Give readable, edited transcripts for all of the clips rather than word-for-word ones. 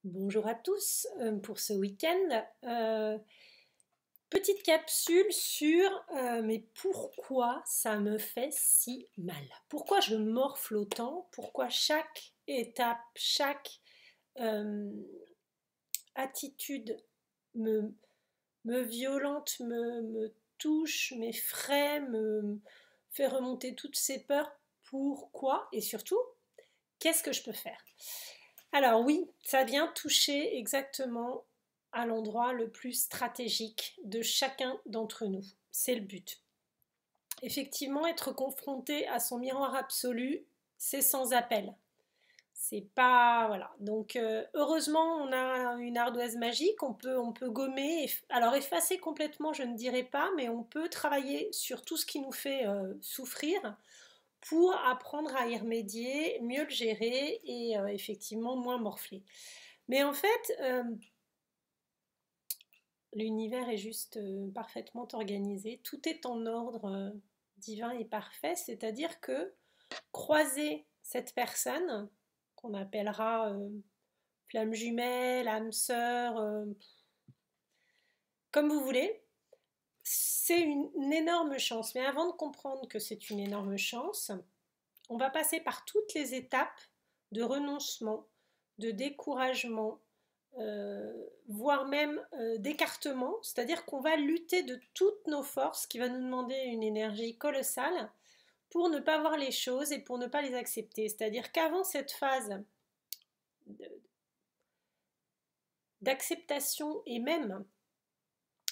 Bonjour à tous pour ce week-end. Petite capsule sur mais pourquoi ça me fait si mal? Pourquoi je morfle autant? Pourquoi chaque étape, chaque euh, attitude me, me violente, me touche, m'effraie, me fait remonter toutes ces peurs? Pourquoi? Et surtout, qu'est-ce que je peux faire? Alors oui, ça vient toucher exactement à l'endroit le plus stratégique de chacun d'entre nous. C'est le but. Effectivement, être confronté à son miroir absolu, c'est sans appel. C'est pas voilà. Donc heureusement, on a une ardoise magique. On peut gommer. Alors effacer complètement, je ne dirais pas, mais on peut travailler sur tout ce qui nous fait souffrir pour apprendre à y remédier, mieux le gérer et effectivement moins morfler. Mais en fait, l'univers est juste parfaitement organisé, tout est en ordre divin et parfait, c'est-à-dire que croiser cette personne, qu'on appellera flamme jumelle, âme sœur, comme vous voulez, c'est une énorme chance. Mais avant de comprendre que c'est une énorme chance, on va passer par toutes les étapes de renoncement, de découragement, voire même d'écartement, c'est-à-dire qu'on va lutter de toutes nos forces, qui va nous demander une énergie colossale pour ne pas voir les choses et pour ne pas les accepter. C'est-à-dire qu'avant cette phase d'acceptation et même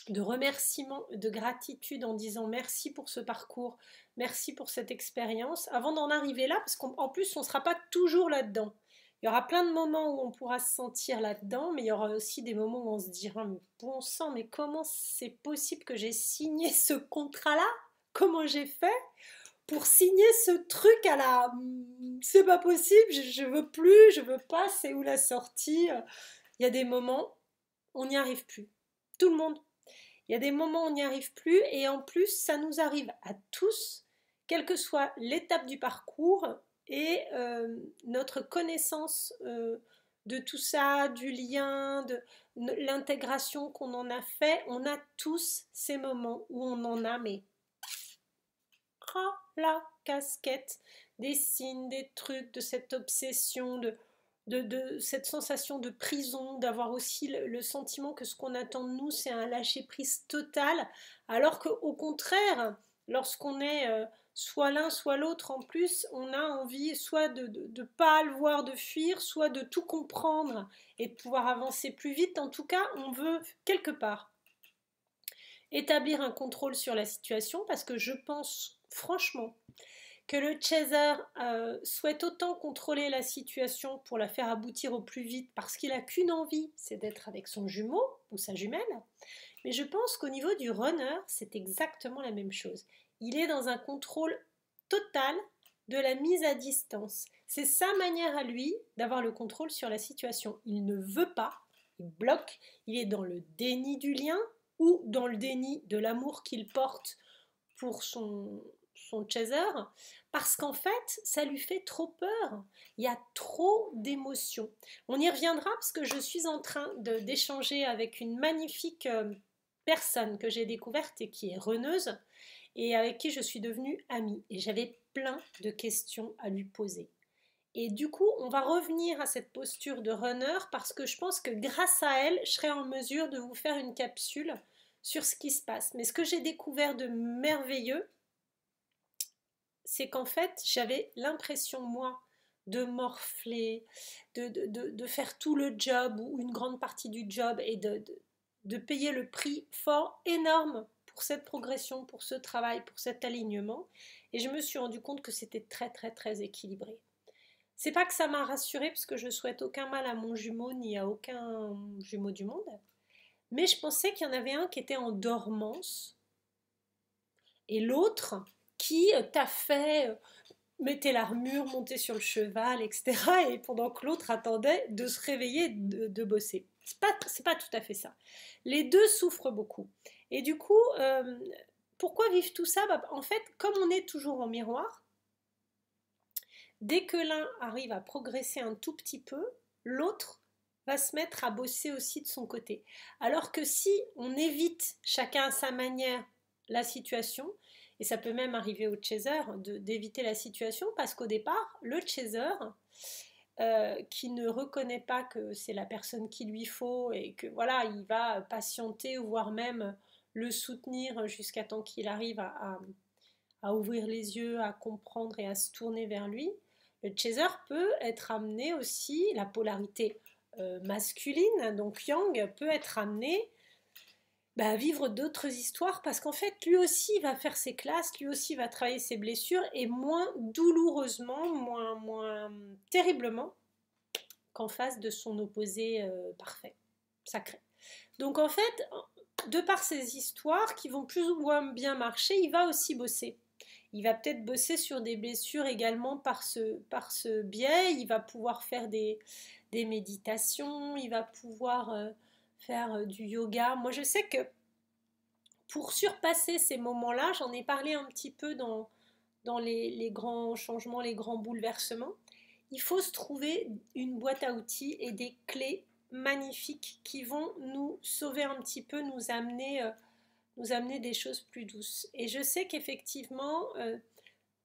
de remerciement, de gratitude en disant merci pour ce parcours, merci pour cette expérience, avant d'en arriver là, parce qu'en plus on ne sera pas toujours là-dedans. Il y aura plein de moments où on pourra se sentir là-dedans, mais il y aura aussi des moments où on se dira mais bon sang, mais comment c'est possible que j'ai signé ce contrat-là? Comment j'ai fait pour signer ce truc à la c'est pas possible, je veux plus, je veux pas, c'est où la sortie? Il y a des moments, on n'y arrive plus. Tout le monde. Il y a des moments où on n'y arrive plus et en plus, ça nous arrive à tous, quelle que soit l'étape du parcours et notre connaissance de tout ça, du lien, de l'intégration qu'on en a fait. On a tous ces moments où on en a, mais ras la casquette, des signes, des trucs, de cette obsession, de cette sensation de prison, d'avoir aussi le sentiment que ce qu'on attend de nous, c'est un lâcher-prise total, alors qu'au contraire, lorsqu'on est soit l'un, soit l'autre en plus, on a envie soit de ne pas le voir, de fuir, soit de tout comprendre et de pouvoir avancer plus vite. En tout cas, on veut quelque part établir un contrôle sur la situation parce que je pense franchement que le chaser souhaite autant contrôler la situation pour la faire aboutir au plus vite parce qu'il n'a qu'une envie, c'est d'être avec son jumeau ou sa jumelle. Mais je pense qu'au niveau du runner, c'est exactement la même chose. Il est dans un contrôle total de la mise à distance. C'est sa manière à lui d'avoir le contrôle sur la situation. Il ne veut pas, il bloque, il est dans le déni du lien ou dans le déni de l'amour qu'il porte pour son chaser, parce qu'en fait, ça lui fait trop peur. Il y a trop d'émotions. On y reviendra parce que je suis en train d'échanger avec une magnifique personne que j'ai découverte et qui est runneuse et avec qui je suis devenue amie. Et j'avais plein de questions à lui poser. Et du coup, on va revenir à cette posture de runner parce que je pense que grâce à elle, je serai en mesure de vous faire une capsule sur ce qui se passe. Mais ce que j'ai découvert de merveilleux, c'est qu'en fait, j'avais l'impression, moi, de morfler, de faire tout le job ou une grande partie du job et de payer le prix fort, énorme pour cette progression, pour ce travail, pour cet alignement. Et je me suis rendu compte que c'était très, très, très équilibré. C'est pas que ça m'a rassurée, parce que je souhaite aucun mal à mon jumeau ni à aucun jumeau du monde, mais je pensais qu'il y en avait un qui était en dormance et l'autre qui t'a fait mettait l'armure, montait sur le cheval, etc. Et pendant que l'autre attendait de se réveiller, de bosser. C'est pas tout à fait ça. Les deux souffrent beaucoup. Et du coup, pourquoi vivre tout ça? En fait, comme on est toujours en miroir, dès que l'un arrive à progresser un tout petit peu, l'autre va se mettre à bosser aussi de son côté. Alors que si on évite chacun à sa manière la situation, et ça peut même arriver au chaser d'éviter la situation parce qu'au départ, le chaser qui ne reconnaît pas que c'est la personne qu'il lui faut et que voilà, il va patienter ou voire même le soutenir jusqu'à temps qu'il arrive à ouvrir les yeux, à comprendre et à se tourner vers lui. Le chaser peut être amené aussi, la polarité masculine, donc yang, peut être amené à vivre d'autres histoires parce qu'en fait, lui aussi va faire ses classes, lui aussi va travailler ses blessures et moins douloureusement, moins terriblement qu'en face de son opposé parfait, sacré. Donc en fait, de par ces histoires qui vont plus ou moins bien marcher, il va aussi bosser. Il va peut-être bosser sur des blessures également par ce biais. Il va pouvoir faire des méditations, il va pouvoir faire du yoga. Moi, je sais que pour surpasser ces moments-là, j'en ai parlé un petit peu dans les grands changements, les grands bouleversements, il faut se trouver une boîte à outils et des clés magnifiques qui vont nous sauver un petit peu, nous amener des choses plus douces. Et je sais qu'effectivement,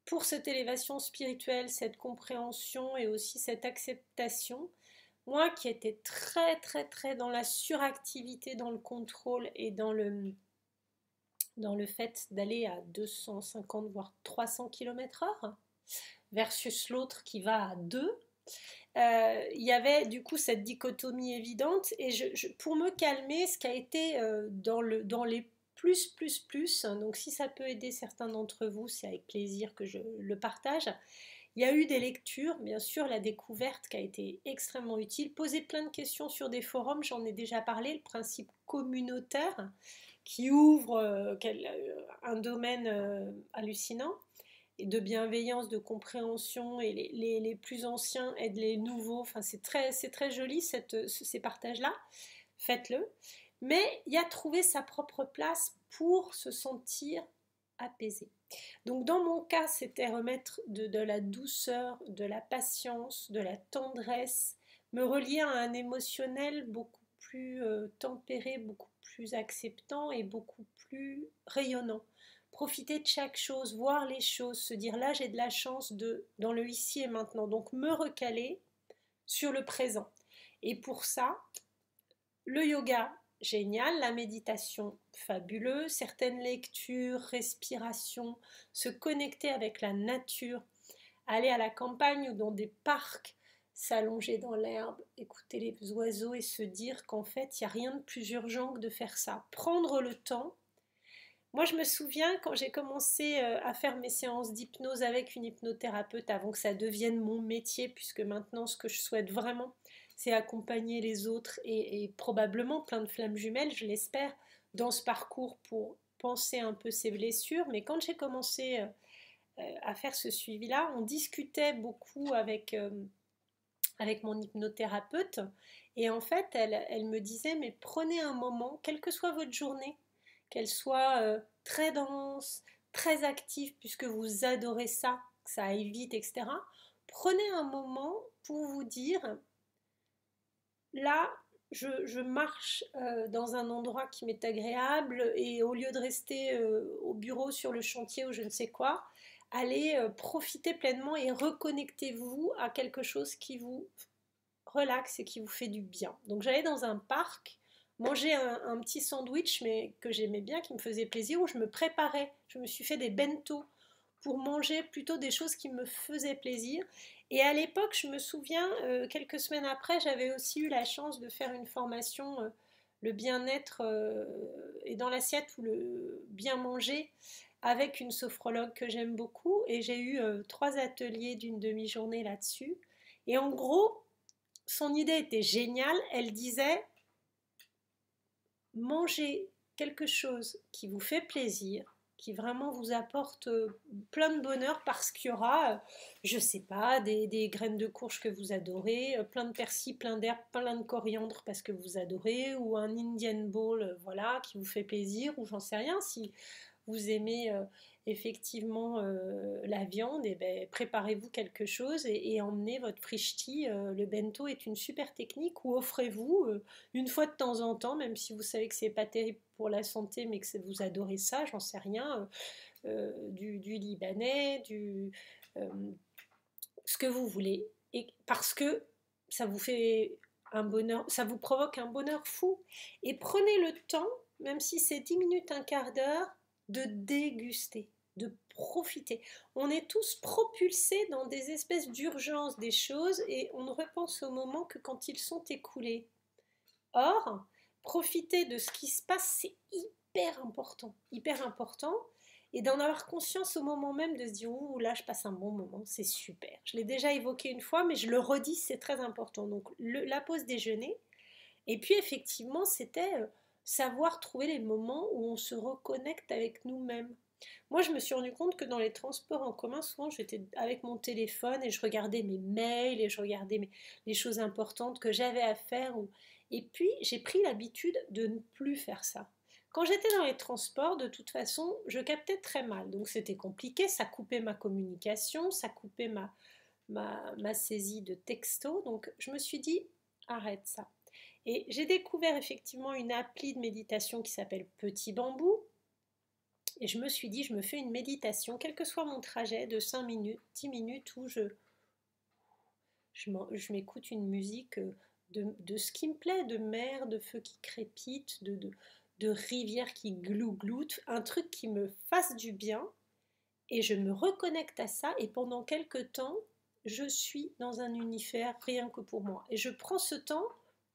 pour cette élévation spirituelle, cette compréhension et aussi cette acceptation, moi qui étais très très très dans la suractivité, dans le contrôle et dans le fait d'aller à 250 voire 300 km/h versus l'autre qui va à 2, il y avait du coup cette dichotomie évidente et pour me calmer, ce qui a été dans les plus, donc si ça peut aider certains d'entre vous, c'est avec plaisir que je le partage. Il y a eu des lectures, bien sûr, la découverte qui a été extrêmement utile, poser plein de questions sur des forums, j'en ai déjà parlé, le principe communautaire qui ouvre un domaine hallucinant et de bienveillance, de compréhension, et les plus anciens aident les nouveaux. Enfin, c'est très joli ces partages-là. Faites-le. Mais il y a trouvé sa propre place pour se sentir apaisé. Donc dans mon cas, c'était remettre de la douceur, de la patience, de la tendresse, me relier à un émotionnel beaucoup plus tempéré, beaucoup plus acceptant et beaucoup plus rayonnant. Profiter de chaque chose, voir les choses, se dire là j'ai de la chance dans le ici et maintenant, donc me recaler sur le présent. Et pour ça, le yoga, génial, la méditation, fabuleux, certaines lectures, respiration, se connecter avec la nature, aller à la campagne ou dans des parcs, s'allonger dans l'herbe, écouter les oiseaux et se dire qu'en fait, il n'y a rien de plus urgent que de faire ça. Prendre le temps. Moi, je me souviens quand j'ai commencé à faire mes séances d'hypnose avec une hypnothérapeute avant que ça devienne mon métier, puisque maintenant, ce que je souhaite vraiment, c'est accompagner les autres et probablement plein de flammes jumelles, je l'espère, dans ce parcours pour penser un peu ces blessures. Mais quand j'ai commencé à faire ce suivi-là, on discutait beaucoup avec mon hypnothérapeute et en fait, elle me disait, mais prenez un moment, quelle que soit votre journée, qu'elle soit très dense, très active, puisque vous adorez ça, que ça aille vite, etc. Prenez un moment pour vous dire, là, je marche dans un endroit qui m'est agréable et au lieu de rester au bureau sur le chantier ou je ne sais quoi, allez profiter pleinement et reconnectez-vous à quelque chose qui vous relaxe et qui vous fait du bien. Donc j'allais dans un parc, manger un petit sandwich mais que j'aimais bien, qui me faisait plaisir, où je me préparais, je me suis fait des bento pour manger plutôt des choses qui me faisaient plaisir. Et à l'époque, je me souviens, quelques semaines après, j'avais aussi eu la chance de faire une formation, le bien-être et dans l'assiette ou le bien manger avec une sophrologue que j'aime beaucoup. Et j'ai eu 3 ateliers d'une demi-journée là-dessus. Et en gros, son idée était géniale. Elle disait, mangez quelque chose qui vous fait plaisir, qui vraiment vous apporte plein de bonheur parce qu'il y aura, je sais pas, des graines de courge que vous adorez, plein de persil, plein d'herbes, plein de coriandre parce que vous adorez, ou un Indian bowl, voilà, qui vous fait plaisir, ou j'en sais rien, si vous aimez effectivement la viande, et ben, préparez-vous quelque chose et emmenez votre frichti. Le bento est une super technique, ou offrez-vous une fois de temps en temps, même si vous savez que c'est pas terrible pour la santé, mais que vous adorez ça, j'en sais rien, du libanais, euh, ce que vous voulez, et parce que ça vous fait un bonheur, ça vous provoque un bonheur fou. Et prenez le temps, même si c'est 10 minutes, un quart d'heure, de déguster, de profiter. On est tous propulsés dans des espèces d'urgence des choses et on ne repense au moment que quand ils sont écoulés. Or, profiter de ce qui se passe, c'est hyper important, hyper important. Et d'en avoir conscience au moment même, de se dire, ouh là je passe un bon moment, c'est super. Je l'ai déjà évoqué une fois, mais je le redis, c'est très important. Donc la pause déjeuner, et puis effectivement c'était savoir trouver les moments où on se reconnecte avec nous-mêmes. Moi je me suis rendu compte que dans les transports en commun, souvent j'étais avec mon téléphone et je regardais mes mails et je regardais les choses importantes que j'avais à faire. Et puis j'ai pris l'habitude de ne plus faire ça. Quand j'étais dans les transports, de toute façon, je captais très mal. Donc c'était compliqué, ça coupait ma communication, ça coupait ma saisie de texto. Donc je me suis dit, arrête ça. Et j'ai découvert effectivement une appli de méditation qui s'appelle Petit Bambou. Et je me suis dit, je me fais une méditation, quel que soit mon trajet, de 5 minutes, 10 minutes, où je m'écoute une musique de ce qui me plaît, de mer, de feu qui crépite, de rivière qui glougloute, un truc qui me fasse du bien, et je me reconnecte à ça, et pendant quelques temps, je suis dans un univers rien que pour moi. Et je prends ce temps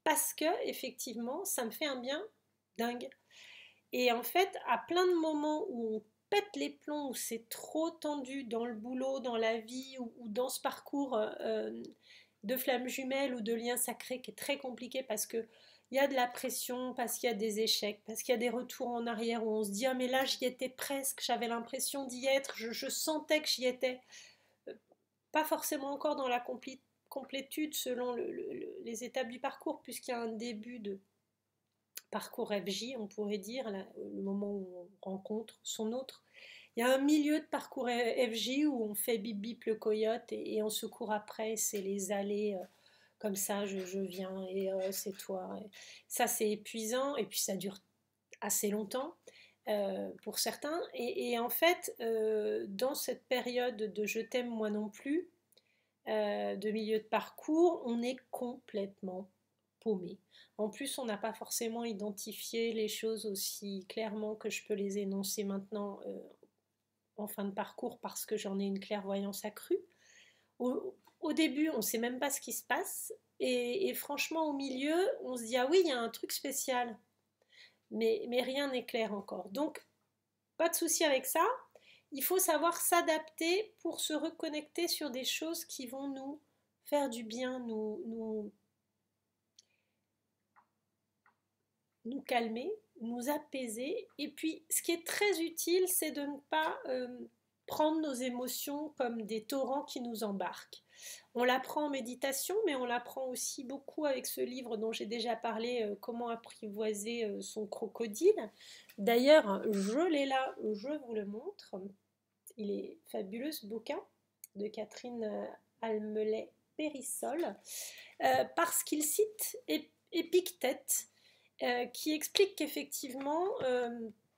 parce que, effectivement, ça me fait un bien dingue. Et en fait, à plein de moments où on pète les plombs, où c'est trop tendu dans le boulot, dans la vie, ou dans ce parcours de flammes jumelles ou de liens sacrés qui est très compliqué parce que il y a de la pression, parce qu'il y a des échecs, parce qu'il y a des retours en arrière où on se dit ah mais là j'y étais presque, j'avais l'impression d'y être, je sentais que j'y étais. Pas forcément encore dans la complétude selon les étapes du parcours, puisqu'il y a un début de parcours FJ, on pourrait dire, là, le moment où on rencontre son autre. Il y a un milieu de parcours FJ où on fait bip bip le coyote et on se court après, c'est les allées comme ça, je viens et c'est toi. Et ça c'est épuisant et puis ça dure assez longtemps pour certains. Et en fait, dans cette période de je t'aime moi non plus, de milieu de parcours, on est complètement paumé. En plus, on n'a pas forcément identifié les choses aussi clairement que je peux les énoncer maintenant en fin de parcours parce que j'en ai une clairvoyance accrue. Au début, on ne sait même pas ce qui se passe. Et franchement, au milieu, on se dit ah oui, il y a un truc spécial. Mais rien n'est clair encore. Donc, pas de souci avec ça. Il faut savoir s'adapter pour se reconnecter sur des choses qui vont nous faire du bien, nous calmer, nous apaiser. Et puis, ce qui est très utile, c'est de ne pas prendre nos émotions comme des torrents qui nous embarquent. On l'apprend en méditation, mais on l'apprend aussi beaucoup avec ce livre dont j'ai déjà parlé, Comment apprivoiser son crocodile. D'ailleurs, je l'ai là, je vous le montre. Il est fabuleux ce bouquin de Catherine Almelet-Périssol, parce qu'il cite Épictète, qui explique qu'effectivement,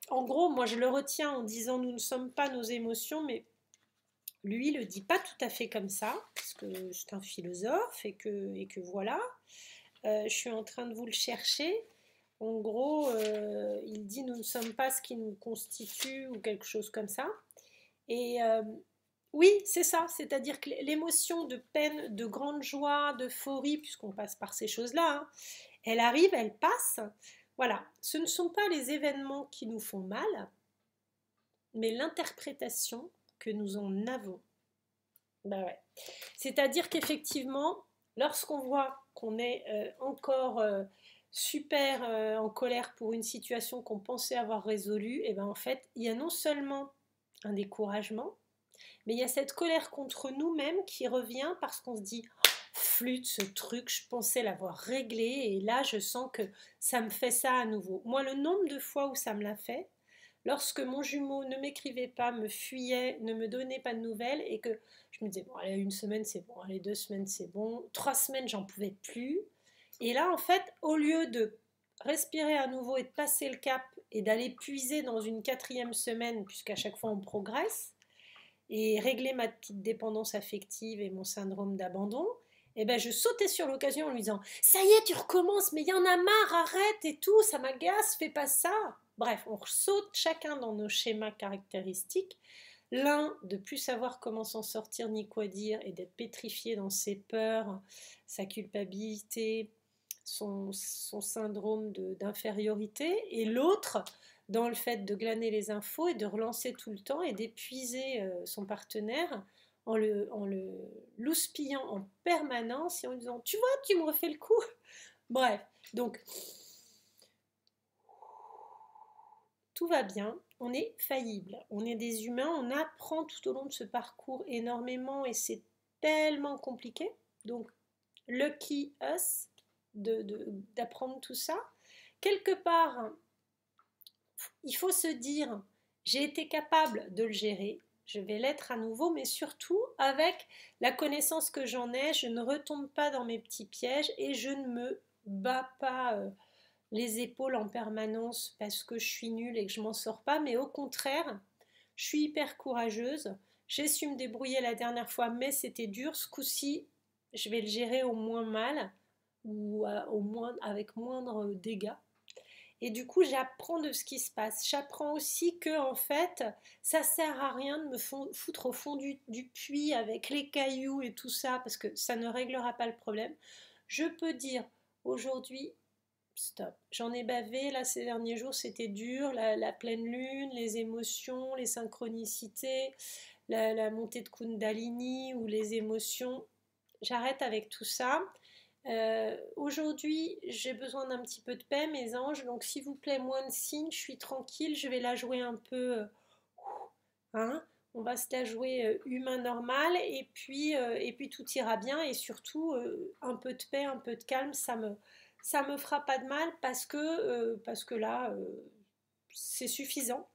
en gros, moi je le retiens en disant nous ne sommes pas nos émotions, mais lui le dit pas tout à fait comme ça, parce que c'est un philosophe et que voilà. Je suis en train de vous le chercher. En gros, il dit nous ne sommes pas ce qui nous constitue ou quelque chose comme ça. Et oui, c'est ça, c'est-à-dire que l'émotion de peine, de grande joie, d'euphorie, puisqu'on passe par ces choses-là, hein, elle arrive, elle passe. Voilà, ce ne sont pas les événements qui nous font mal, mais l'interprétation que nous en avons. Ben ouais. C'est-à-dire qu'effectivement, lorsqu'on voit qu'on est encore super en colère pour une situation qu'on pensait avoir résolue, et ben en fait, il y a non seulement un découragement, mais il y a cette colère contre nous-mêmes qui revient parce qu'on se dit flûte ce truc, je pensais l'avoir réglé et là je sens que ça me fait ça à nouveau. Moi, le nombre de fois où ça me l'a fait, lorsque mon jumeau ne m'écrivait pas, me fuyait, ne me donnait pas de nouvelles, et que je me disais, bon, allez, 1 semaine c'est bon, allez, 2 semaines c'est bon, 3 semaines j'en pouvais plus. Et là, en fait, au lieu de respirer à nouveau et de passer le cap et d'aller puiser dans une 4e semaine, puisqu'à chaque fois on progresse, et régler ma petite dépendance affective et mon syndrome d'abandon, et ben je sautais sur l'occasion en lui disant ça y est, tu recommences, mais il y en a marre, arrête et tout, ça m'agace, fais pas ça. Bref, on saute chacun dans nos schémas caractéristiques. L'un de plus savoir comment s'en sortir ni quoi dire et d'être pétrifié dans ses peurs, sa culpabilité, son syndrome d'infériorité, et l'autre dans le fait de glaner les infos et de relancer tout le temps et d'épuiser son partenaire en le louspillant en permanence et en lui disant tu vois, tu me refais le coup. Bref, donc tout va bien, on est faillible, on est des humains, on apprend tout au long de ce parcours énormément et c'est tellement compliqué. Donc, lucky us d'apprendre tout ça. Quelque part, il faut se dire, j'ai été capable de le gérer, je vais l'être à nouveau, mais surtout avec la connaissance que j'en ai, je ne retombe pas dans mes petits pièges et je ne me bats pas les épaules en permanence parce que je suis nulle et que je m'en sors pas, mais au contraire, je suis hyper courageuse, j'ai su me débrouiller la dernière fois, mais c'était dur, ce coup-ci, je vais le gérer au moins mal ou au moins avec moindre dégâts. Et du coup, j'apprends de ce qui se passe. J'apprends aussi que, en fait, ça sert à rien de me foutre au fond du puits avec les cailloux et tout ça, parce que ça ne réglera pas le problème. Je peux dire, aujourd'hui, stop. J'en ai bavé, là, ces derniers jours, c'était dur. La pleine lune, les émotions, les synchronicités, la montée de Kundalini ou les émotions. J'arrête avec tout ça. Aujourd'hui, j'ai besoin d'un petit peu de paix, mes anges. Donc, s'il vous plaît, moins de signes, je suis tranquille. Je vais la jouer un peu. Hein, on va se la jouer humain normal. Et puis, tout ira bien. Et surtout, un peu de paix, un peu de calme, ça me fera pas de mal parce que là, c'est suffisant.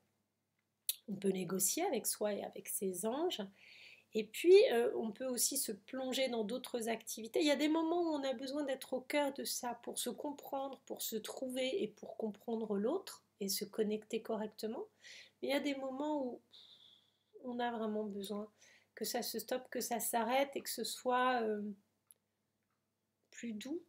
On peut négocier avec soi et avec ses anges. Et puis, on peut aussi se plonger dans d'autres activités. Il y a des moments où on a besoin d'être au cœur de ça pour se comprendre, pour se trouver et pour comprendre l'autre et se connecter correctement. Mais il y a des moments où on a vraiment besoin que ça se stoppe, que ça s'arrête et que ce soit plus doux,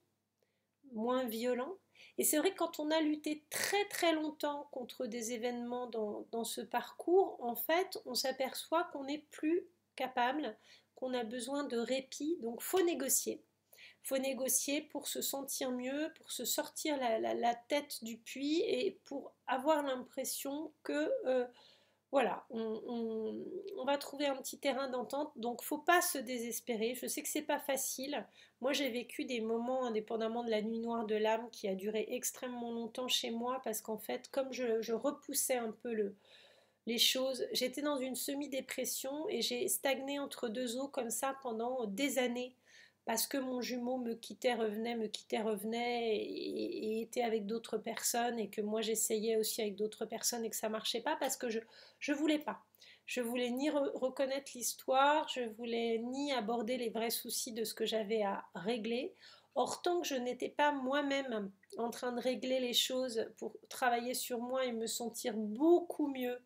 moins violent. Et c'est vrai que quand on a lutté très très longtemps contre des événements dans ce parcours, en fait, on s'aperçoit qu'on n'est plus capable, qu'on a besoin de répit, donc faut négocier. Faut négocier pour se sentir mieux, pour se sortir la tête du puits et pour avoir l'impression que voilà, on va trouver un petit terrain d'entente, donc faut pas se désespérer. Je sais que c'est pas facile. Moi, j'ai vécu des moments indépendamment de la nuit noire de l'âme qui a duré extrêmement longtemps chez moi parce qu'en fait, comme je repoussais un peu les choses, j'étais dans une semi-dépression et j'ai stagné entre deux eaux comme ça pendant des années parce que mon jumeau me quittait, revenait et était avec d'autres personnes et que moi j'essayais aussi avec d'autres personnes et que ça marchait pas parce que je voulais pas. Je voulais ni reconnaître l'histoire, je voulais ni aborder les vrais soucis de ce que j'avais à régler. Or, tant que je n'étais pas moi-même en train de régler les choses pour travailler sur moi et me sentir beaucoup mieux,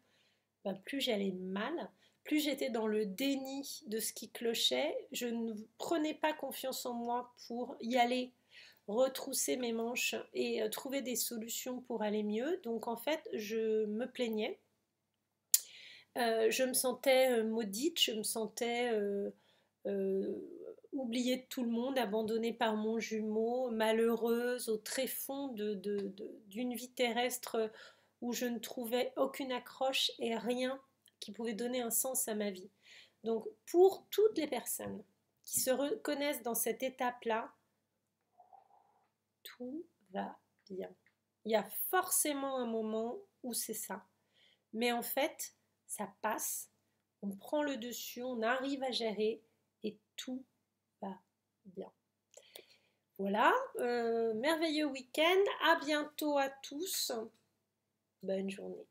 ben, plus j'allais mal, plus j'étais dans le déni de ce qui clochait, je ne prenais pas confiance en moi pour y aller, retrousser mes manches et trouver des solutions pour aller mieux. Donc en fait, je me plaignais, je me sentais maudite, je me sentais euh, oubliée de tout le monde, abandonnée par mon jumeau, malheureuse au tréfonds d'une vie terrestre où je ne trouvais aucune accroche et rien qui pouvait donner un sens à ma vie. Donc pour toutes les personnes qui se reconnaissent dans cette étape-là, tout va bien. Il y a forcément un moment où c'est ça. Mais en fait, ça passe, on prend le dessus, on arrive à gérer et tout va bien. Voilà, merveilleux week-end, à bientôt à tous, bonne journée.